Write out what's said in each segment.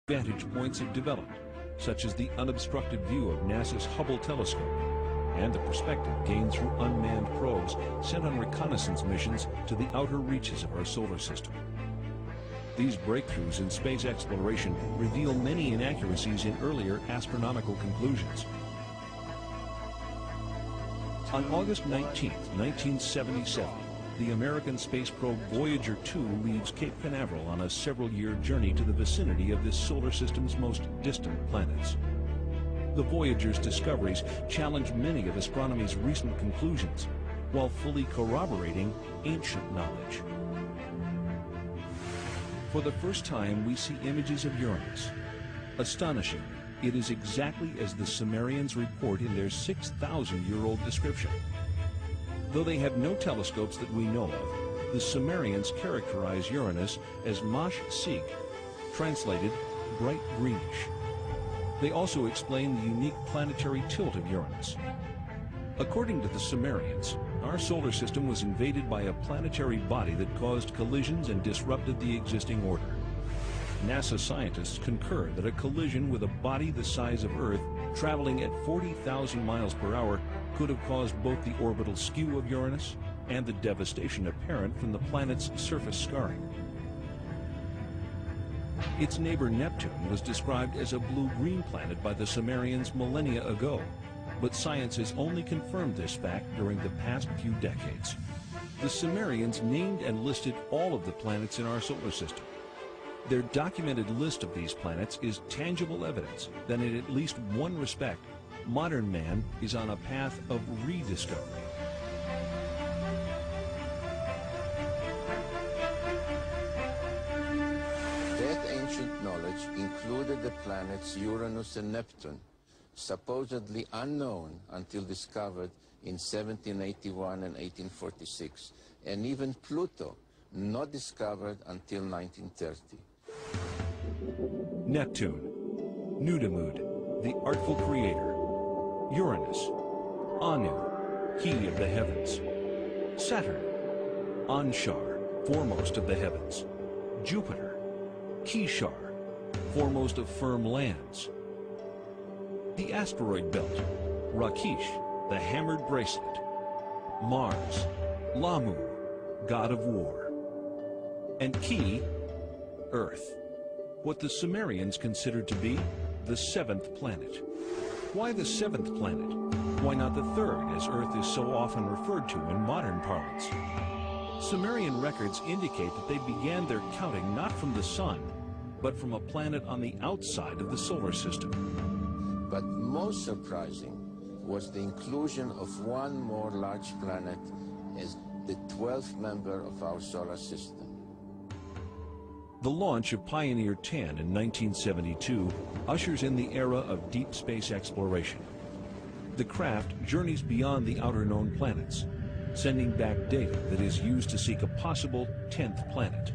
vantage points have developed, such as the unobstructed view of NASA's Hubble telescope and the perspective gained through unmanned probes sent on reconnaissance missions to the outer reaches of our solar system. These breakthroughs in space exploration reveal many inaccuracies in earlier astronomical conclusions. On August 19, 1977, the American space probe Voyager 2 leaves Cape Canaveral on a several-year journey to the vicinity of this solar system's most distant planets. The Voyager's discoveries challenge many of astronomy's recent conclusions, while fully corroborating ancient knowledge. For the first time, we see images of Uranus. Astonishing, it is exactly as the Sumerians report in their 6,000-year-old description. Though they have no telescopes that we know of, the Sumerians characterize Uranus as Mash-Sig, translated bright greenish. They also explain the unique planetary tilt of Uranus. According to the Sumerians, our solar system was invaded by a planetary body that caused collisions and disrupted the existing order. NASA scientists concur that a collision with a body the size of Earth, traveling at 40,000 miles per hour, could have caused both the orbital skew of Uranus and the devastation apparent from the planet's surface scarring. Its neighbor Neptune was described as a blue-green planet by the Sumerians millennia ago, but science has only confirmed this fact during the past few decades. The Sumerians named and listed all of the planets in our solar system. Their documented list of these planets is tangible evidence that in at least one respect, modern man is on a path of rediscovery. That ancient knowledge included the planets Uranus and Neptune, supposedly unknown until discovered in 1781 and 1846, and even Pluto, not discovered until 1930. Neptune, Nudimmud, the artful creator. Uranus, Anu, he of the heavens. Saturn, Anshar, foremost of the heavens. Jupiter, Kishar, foremost of firm lands. The asteroid belt, Rakish, the hammered bracelet. Mars, Lamu, god of war. And Ki, Earth, what the Sumerians considered to be the seventh planet. Why the seventh planet? Why not the third, as Earth is so often referred to in modern parlance? Sumerian records indicate that they began their counting not from the sun, but from a planet on the outside of the solar system. But most surprising was the inclusion of one more large planet as the 12th member of our solar system. The launch of Pioneer 10 in 1972 ushers in the era of deep space exploration. The craft journeys beyond the outer known planets, sending back data that is used to seek a possible 10th planet.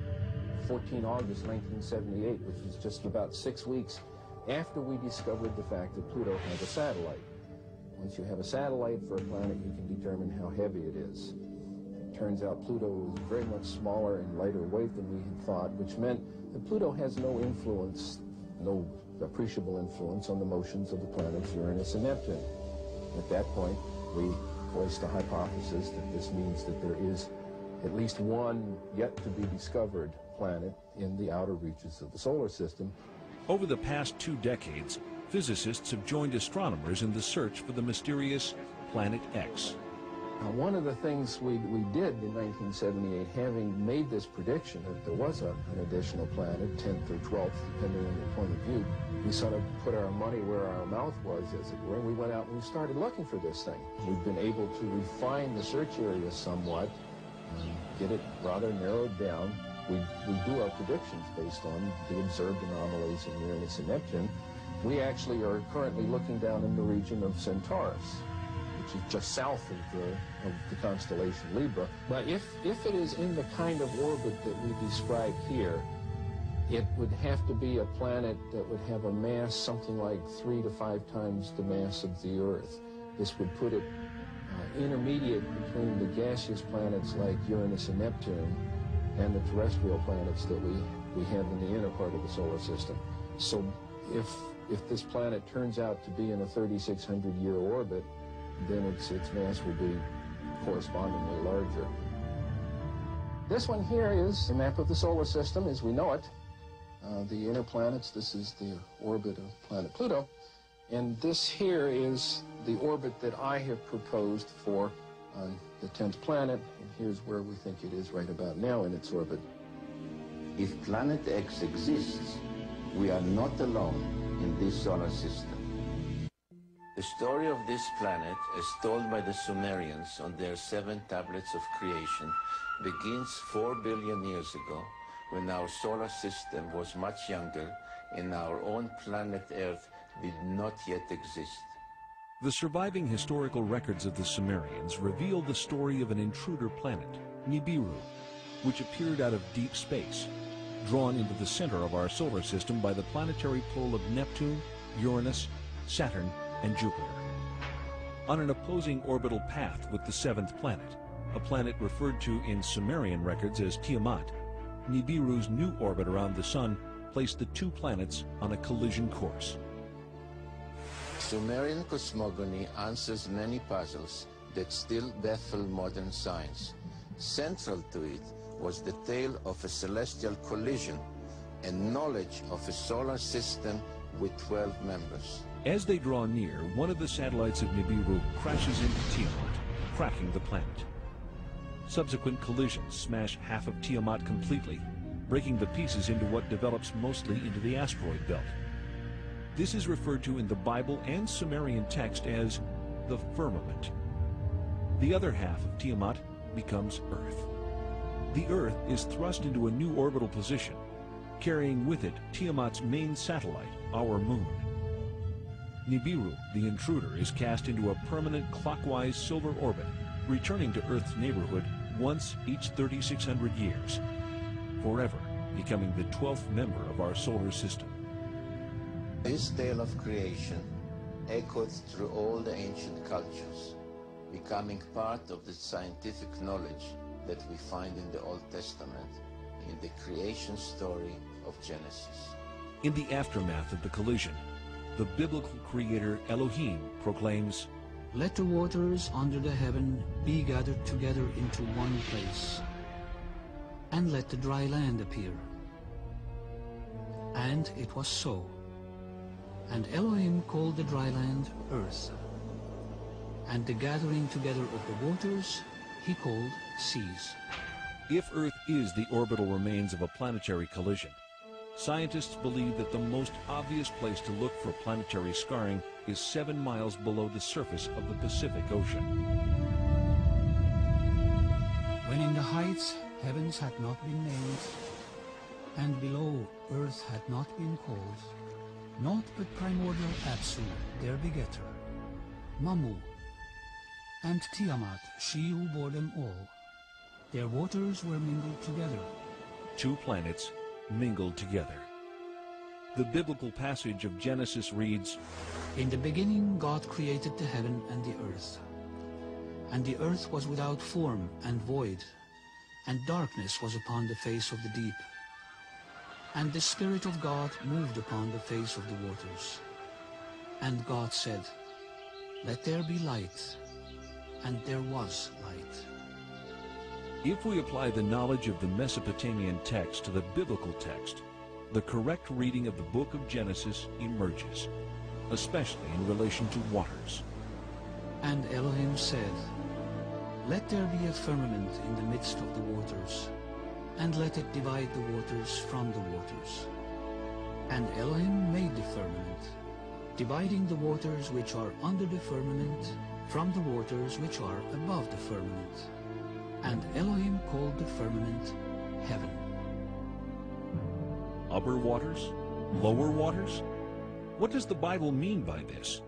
14 August 1978, which was just about 6 weeks after we discovered the fact that Pluto had a satellite. Once you have a satellite for a planet, you can determine how heavy it is. It turns out Pluto is very much smaller and lighter weight than we had thought, which meant that Pluto has no influence, no appreciable influence on the motions of the planets Uranus and Neptune. At that point, we voiced the hypothesis that this means that there is at least one yet to be discovered planet in the outer reaches of the solar system. Over the past 2 decades, physicists have joined astronomers in the search for the mysterious Planet X. One of the things we did in 1978, having made this prediction that there was an additional planet, 10th or 12th, depending on your point of view, we sort of put our money where our mouth was, as it were, and we went out and we started looking for this thing. We've been able to refine the search area somewhat, get it rather narrowed down. We do our predictions based on the observed anomalies in Uranus and Neptune. We actually are currently looking down in the region of Centaurus, which is just south of the constellation Libra. But if it is in the kind of orbit that we describe here, it would have to be a planet that would have a mass something like 3 to 5 times the mass of the Earth. This would put it intermediate between the gaseous planets like Uranus and Neptune and the terrestrial planets that we have in the inner part of the solar system. So if this planet turns out to be in a 3,600-year orbit, then its mass will be correspondingly larger. This one here is a map of the solar system as we know it. The inner planets, this is the orbit of planet Pluto. And this here is the orbit that I have proposed for the 10th planet. And here's where we think it is right about now in its orbit. If Planet X exists, we are not alone in this solar system. The story of this planet, as told by the Sumerians on their 7 tablets of creation, begins 4 billion years ago, when our solar system was much younger and our own planet Earth did not yet exist. The surviving historical records of the Sumerians reveal the story of an intruder planet, Nibiru, which appeared out of deep space, drawn into the center of our solar system by the planetary pull of Neptune, Uranus, Saturn, and Jupiter. On an opposing orbital path with the 7th planet, a planet referred to in Sumerian records as Tiamat, Nibiru's new orbit around the Sun placed the 2 planets on a collision course. Sumerian cosmogony answers many puzzles that still baffle modern science. Central to it was the tale of a celestial collision and knowledge of a solar system with 12 members. As they draw near, one of the satellites of Nibiru crashes into Tiamat, cracking the planet. Subsequent collisions smash half of Tiamat completely, breaking the pieces into what develops mostly into the asteroid belt. This is referred to in the Bible and Sumerian text as the firmament. The other half of Tiamat becomes Earth. The Earth is thrust into a new orbital position, carrying with it Tiamat's main satellite, our moon. Nibiru, the intruder, is cast into a permanent clockwise silver orbit, returning to Earth's neighborhood once each 3,600 years, forever becoming the 12th member of our solar system. This tale of creation echoed through all the ancient cultures, becoming part of the scientific knowledge that we find in the Old Testament, in the creation story of Genesis. In the aftermath of the collision, the biblical creator Elohim proclaims, "Let the waters under the heaven be gathered together into one place, and let the dry land appear." And it was so. And Elohim called the dry land earth, and the gathering together of the waters he called seas. If Earth is the orbital remains of a planetary collision, scientists believe that the most obvious place to look for planetary scarring is 7 miles below the surface of the Pacific Ocean. When in the heights heavens had not been named, and below earth had not been called, naught but primordial Apsu, their begetter, Mamu, and Tiamat, she who bore them all. Their waters were mingled together. 2 planets mingled together. The biblical passage of Genesis reads, "In the beginning God created the heaven and the earth. And the earth was without form and void, and darkness was upon the face of the deep. And the Spirit of God moved upon the face of the waters. And God said, Let there be light. And there was light." If we apply the knowledge of the Mesopotamian text to the biblical text, the correct reading of the book of Genesis emerges, especially in relation to waters. And Elohim said, "Let there be a firmament in the midst of the waters, and let it divide the waters from the waters." And Elohim made the firmament, dividing the waters which are under the firmament from the waters which are above the firmament. And Elohim called the firmament heaven. Upper waters? Lower waters? What does the Bible mean by this?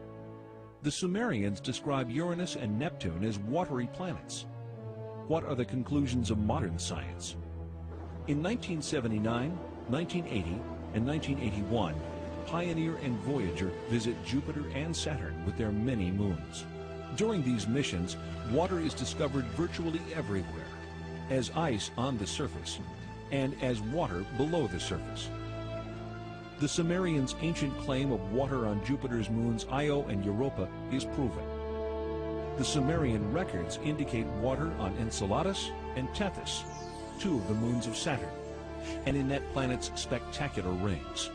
The Sumerians describe Uranus and Neptune as watery planets. What are the conclusions of modern science? In 1979, 1980, and 1981, Pioneer and Voyager visit Jupiter and Saturn with their many moons. During these missions, water is discovered virtually everywhere, as ice on the surface and as water below the surface. The Sumerians' ancient claim of water on Jupiter's moons Io and Europa is proven. The Sumerian records indicate water on Enceladus and Tethys, two of the moons of Saturn, and in that planet's spectacular rings.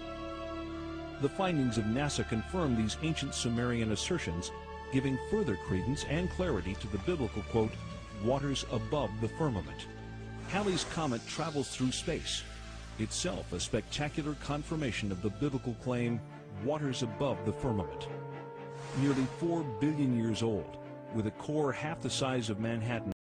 The findings of NASA confirm these ancient Sumerian assertions, giving further credence and clarity to the biblical quote, "waters above the firmament." Halley's Comet travels through space, itself a spectacular confirmation of the biblical claim, "waters above the firmament." Nearly 4 billion years old, with a core half the size of Manhattan,